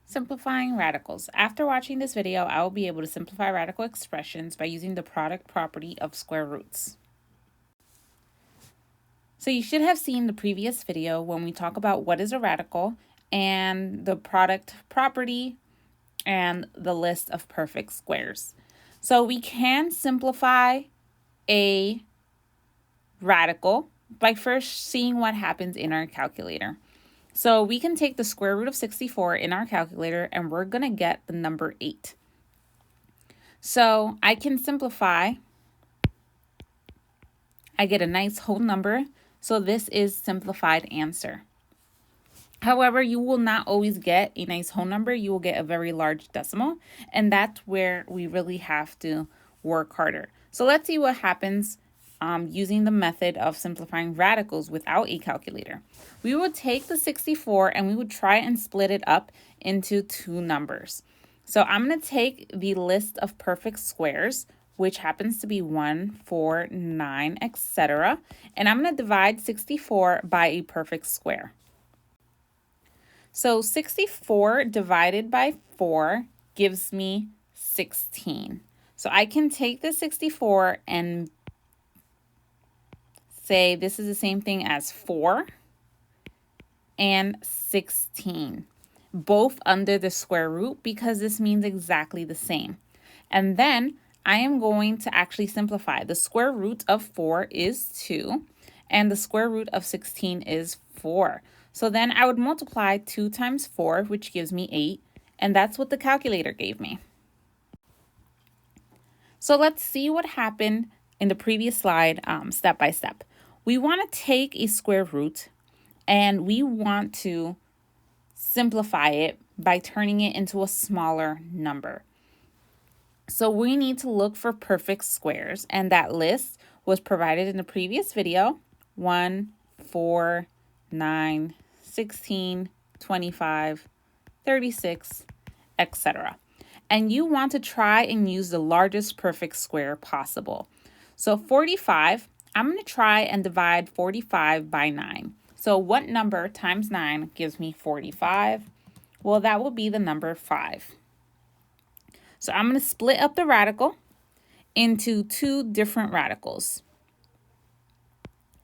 Simplifying radicals. After watching this video, I will be able to simplify radical expressions by using the product property of square roots. So you should have seen the previous video when we talk about what is a radical and the product property and the list of perfect squares. So we can simplify a radical by first seeing what happens in our calculator. So we can take the square root of 64 in our calculator and we're going to get the number 8. So I can simplify. I get a nice whole number. So this is simplified answer. However, you will not always get a nice whole number. You will get a very large decimal. And that's where we really have to work harder. So let's see what happens using the method of simplifying radicals without a calculator. We would take the 64 and we would try and split it up into two numbers. So I'm going to take the list of perfect squares, which happens to be 1, 4, 9, etc. And I'm going to divide 64 by a perfect square. So 64 divided by 4 gives me 16. So I can take the 64 and say this is the same thing as 4 and 16, both under the square root because this means exactly the same. And then I am going to actually simplify. The square root of 4 is 2 and the square root of 16 is 4. So then I would multiply 2 times 4, which gives me 8, and that's what the calculator gave me. So let's see what happened in the previous slide step by step. We want to take a square root and we want to simplify it by turning it into a smaller number. So we need to look for perfect squares, and that list was provided in the previous video: 1, 4, 9, 16, 25, 36, etc. And you want to try and use the largest perfect square possible. So 45, I'm going to try and divide 45 by 9. So what number times 9 gives me 45? Well, that will be the number 5. So I'm going to split up the radical into two different radicals,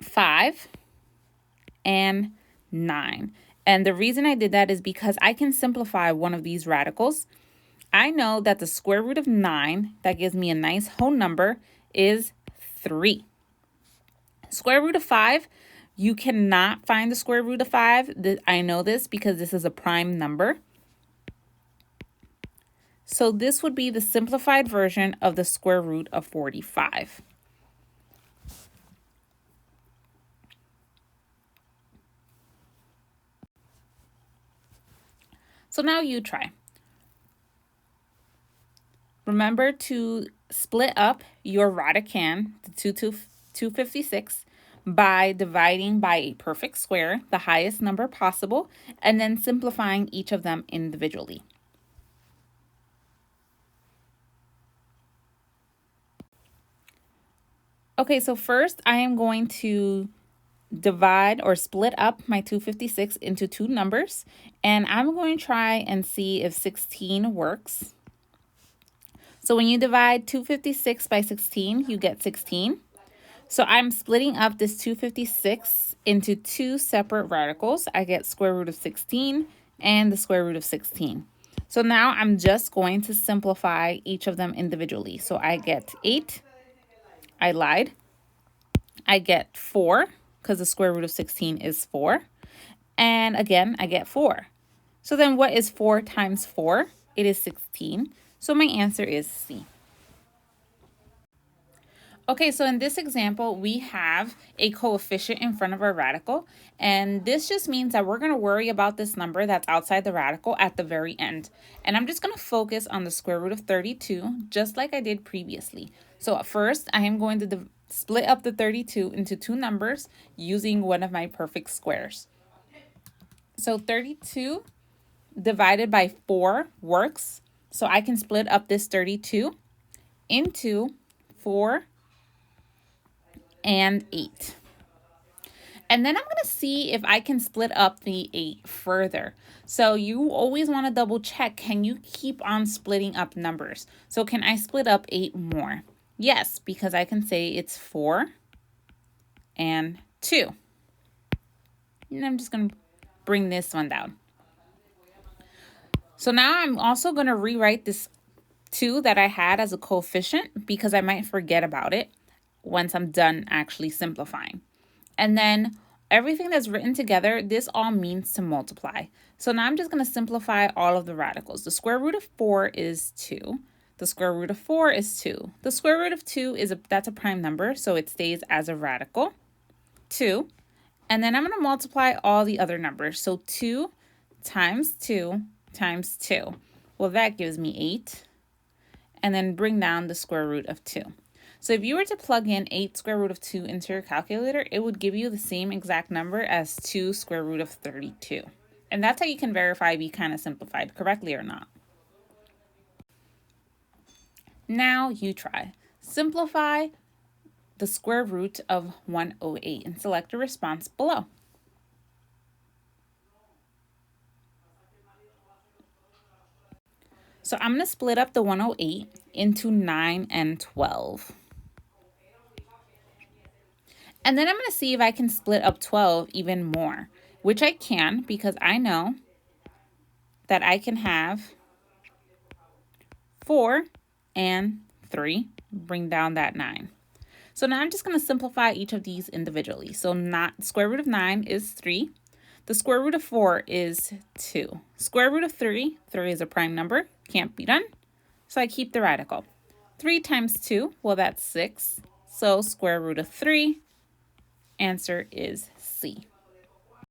5 and 9. And the reason I did that is because I can simplify one of these radicals. I know that the square root of 9, that gives me a nice whole number, is 3. Square root of 5, you cannot find the square root of 5. I know this because this is a prime number. So this would be the simplified version of the square root of 45. So now you try. Remember to split up your radicand, the 256, by dividing by a perfect square, the highest number possible, and then simplifying each of them individually. Okay, so first I am going to divide or split up my 256 into two numbers, and I'm going to try and see if 16 works. So when you divide 256 by 16, you get 16. So I'm splitting up this 256 into two separate radicals. I get square root of 16 and the square root of 16. So now I'm just going to simplify each of them individually. So I get 8. I lied. I get 4 because the square root of 16 is 4. And again, I get 4. So then what is 4 times 4? It is 16. So my answer is C. Okay, so in this example, we have a coefficient in front of our radical, and this just means that we're going to worry about this number that's outside the radical at the very end. And I'm just going to focus on the square root of 32, just like I did previously. So first, I am going to split up the 32 into two numbers using one of my perfect squares. So 32 divided by 4 works. So I can split up this 32 into 4 and 8. And then I'm going to see if I can split up the 8 further. So you always want to double check, can you keep on splitting up numbers? So can I split up 8 more? Yes, because I can say it's 4 and 2. And I'm just going to bring this one down. So now I'm also going to rewrite this 2 that I had as a coefficient because I might forget about it once I'm done actually simplifying. And then everything that's written together, this all means to multiply. So now I'm just going to simplify all of the radicals. The square root of 4 is 2. The square root of 4 is 2. The square root of 2 that's a prime number, so it stays as a radical. 2. And then I'm going to multiply all the other numbers. So 2 times 2 times 2. Well, that gives me 8. And then bring down the square root of 2. So if you were to plug in 8 square root of 2 into your calculator, it would give you the same exact number as 2 square root of 32. And that's how you can verify we kind of simplified correctly or not. Now you try. Simplify the square root of 108 and select a response below. So I'm going to split up the 108 into 9 and 12. And then I'm going to see if I can split up 12 even more, which I can because I know that I can have 4 and 3, bring down that 9. So now I'm just going to simplify each of these individually. So square root of 9 is 3. The square root of 4 is 2. Square root of 3 is a prime number, can't be done. So I keep the radical. 3 times 2, well, that's 6. So square root of 3, answer is C.